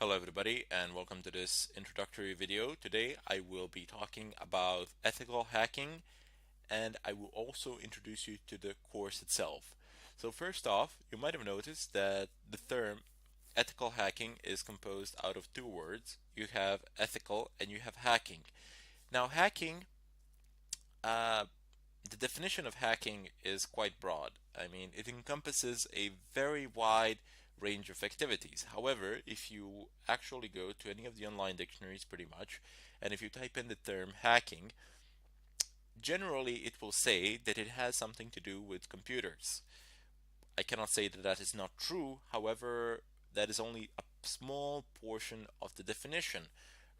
Hello everybody and welcome to this introductory video. Today I will be talking about ethical hacking and I will also introduce you to the course itself. So first off, you might have noticed that the term ethical hacking is composed out of two words. You have ethical and you have hacking. Now hacking, uh, the definition of hacking is quite broad. I mean, it encompasses a very wide range of activities. However, if you actually go to any of the online dictionaries pretty much, and if you type in the term hacking, generally it will say that it has something to do with computers. I cannot say that that is not true. However, that is only a small portion of the definition.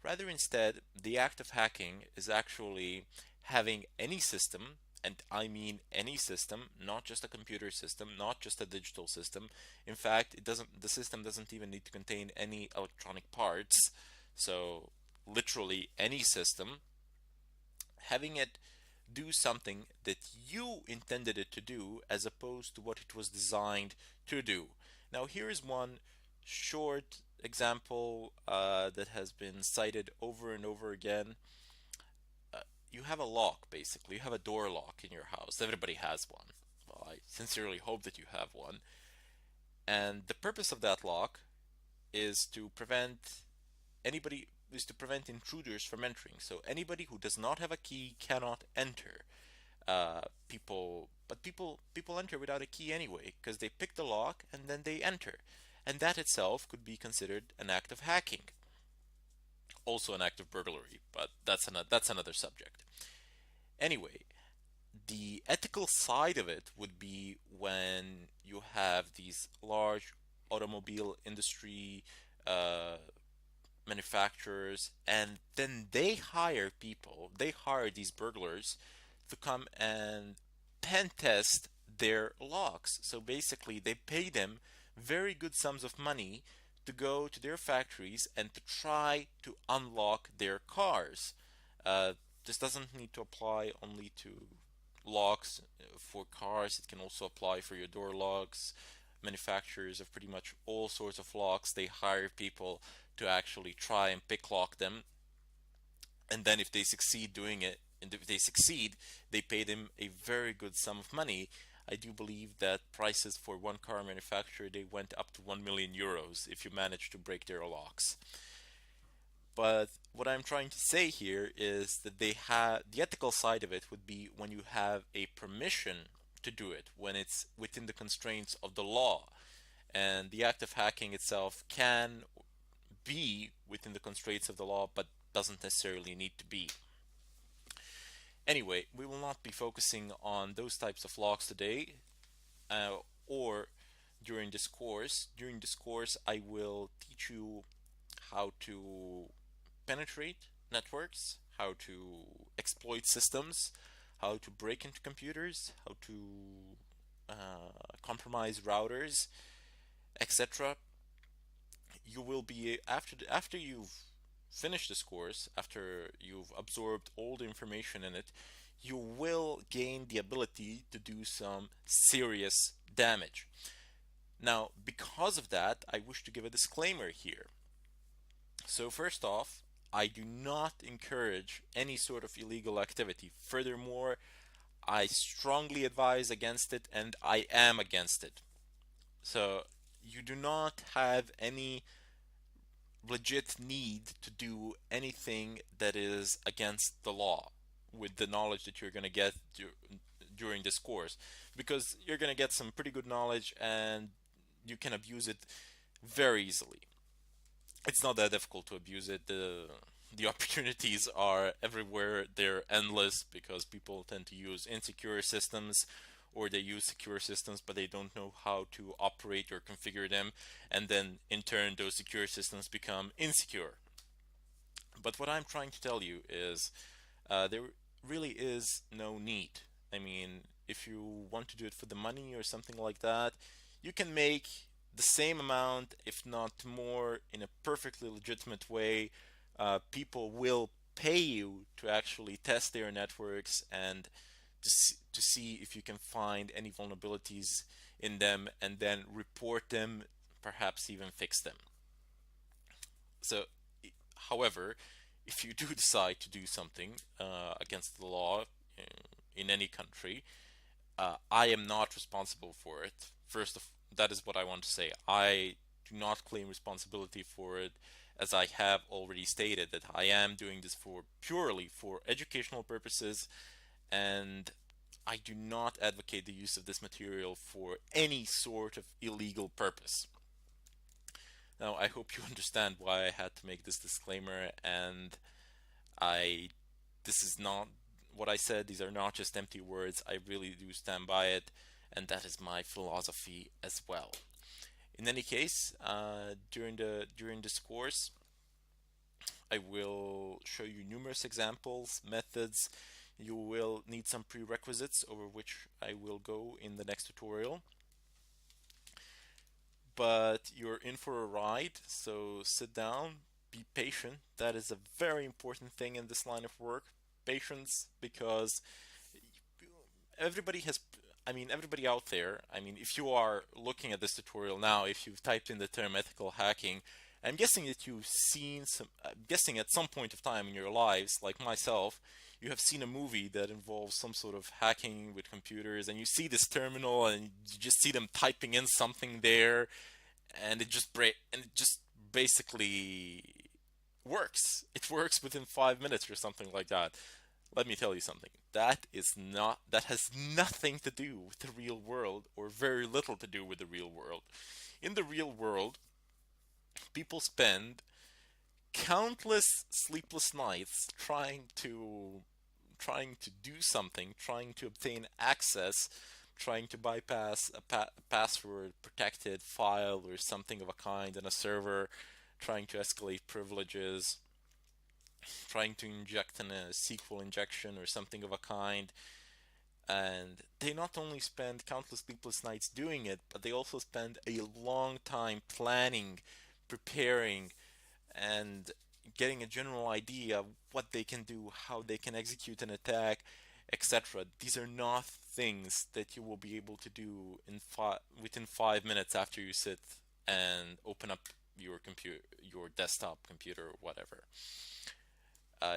Rather, instead, the act of hacking is actually having any system, and I mean any system, not just a computer system, not just a digital system. In fact, the system doesn't even need to contain any electronic parts. So, literally any system, having it do something that you intended it to do as opposed to what it was designed to do. Now, here is one short example that has been cited over and over again. Uh, you have a lock, basically. You have a door lock in your house. Everybody has one. Well, I sincerely hope that you have one. And the purpose of that lock is to prevent intruders from entering. So anybody who does not have a key cannot enter. People enter without a key anyway because they pick the lock and then they enter, and that itself could be considered an act of hacking, also an act of burglary, but that's another subject. Anyway, the ethical side of it would be when you have these large automobile industry uh, manufacturers, and then they hire these burglars to come and pen test their locks. So basically, they pay them very good sums of money to go to their factories and to try to unlock their cars. Uh, this doesn't need to apply only to locks for cars, it can also apply for your door locks. Manufacturers of pretty much all sorts of locks, they hire people to actually try and pick lock them, and then if they succeed doing it, and if they succeed, they pay them a very good sum of money. I do believe that prices for one car manufacturer, they went up to 1 million euros if you manage to break their locks. But what I'm trying to say here is that they have the ethical side of it would be when you have a permission to do it, when it's within the constraints of the law. And the act of hacking itself can be within the constraints of the law, but doesn't necessarily need to be. Anyway, we will not be focusing on those types of locks today, or during this course. During this course, I will teach you how to penetrate networks, how to exploit systems, how to break into computers, how to compromise routers, etc. You will be after you've finished this course, after you've absorbed all the information in it, you will gain the ability to do some serious damage. Now, because of that, I wish to give a disclaimer here. So first off, I do not encourage any sort of illegal activity. Furthermore, I strongly advise against it and I am against it. So you do not have any legit need to do anything that is against the law with the knowledge that you're going to get during this course, because you're going to get some pretty good knowledge and you can abuse it very easily. It's not that difficult to abuse it. The opportunities are everywhere. They're endless because people tend to use insecure systems, or they use secure systems but they don't know how to operate or configure them, and then in turn those secure systems become insecure. But what I'm trying to tell you is there really is no need. I mean, if you want to do it for the money or something like that, you can make the same amount, if not more, in a perfectly legitimate way. People will pay you to actually test their networks and to see if you can find any vulnerabilities in them and then report them, perhaps even fix them. So, however, if you do decide to do something against the law in any country, I am not responsible for it. That is what I want to say. I do not claim responsibility for it, as I have already stated that I am doing this for purely for educational purposes, and I do not advocate the use of this material for any sort of illegal purpose. Now, I hope you understand why I had to make this disclaimer, and I this is not what I said. These are not just empty words. I really do stand by it, and that is my philosophy as well. In any case, during this course, I will show you numerous examples, methods. You will need some prerequisites over which I will go in the next tutorial. But you're in for a ride, so sit down, be patient. That is a very important thing in this line of work. Patience, because everybody has, everybody out there, if you are looking at this tutorial now, if you've typed in the term ethical hacking, I'm guessing that you've seen guessing at some point of time in your lives, like myself, you have seen a movie that involves some sort of hacking with computers, and you see this terminal, and you just see them typing in something there, and it just basically works. It works within 5 minutes or something like that. Let me tell you something. That has nothing to do with the real world, or very little to do with the real world. In the real world, people spend countless sleepless nights trying to do something, trying to obtain access, trying to bypass a password protected file or something of a kind on a server, trying to escalate privileges, trying to inject in a SQL injection or something of a kind. And they not only spend countless sleepless nights doing it, but they also spend a long time planning, preparing, and getting a general idea of what they can do, how they can execute an attack, etc. These are not things that you will be able to do within 5 minutes after you sit and open up your computer, your desktop computer, or whatever.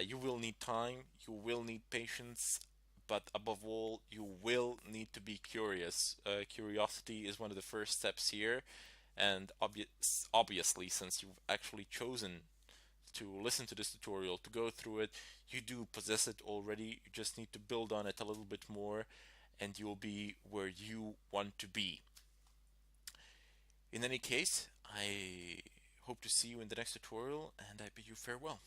You will need time, you will need patience, but above all, you will need to be curious. Curiosity is one of the first steps here, and obviously, since you've actually chosen to listen to this tutorial, to go through it, you do possess it already. You just need to build on it a little bit more, and you'll be where you want to be. In any case, I hope to see you in the next tutorial, and I bid you farewell.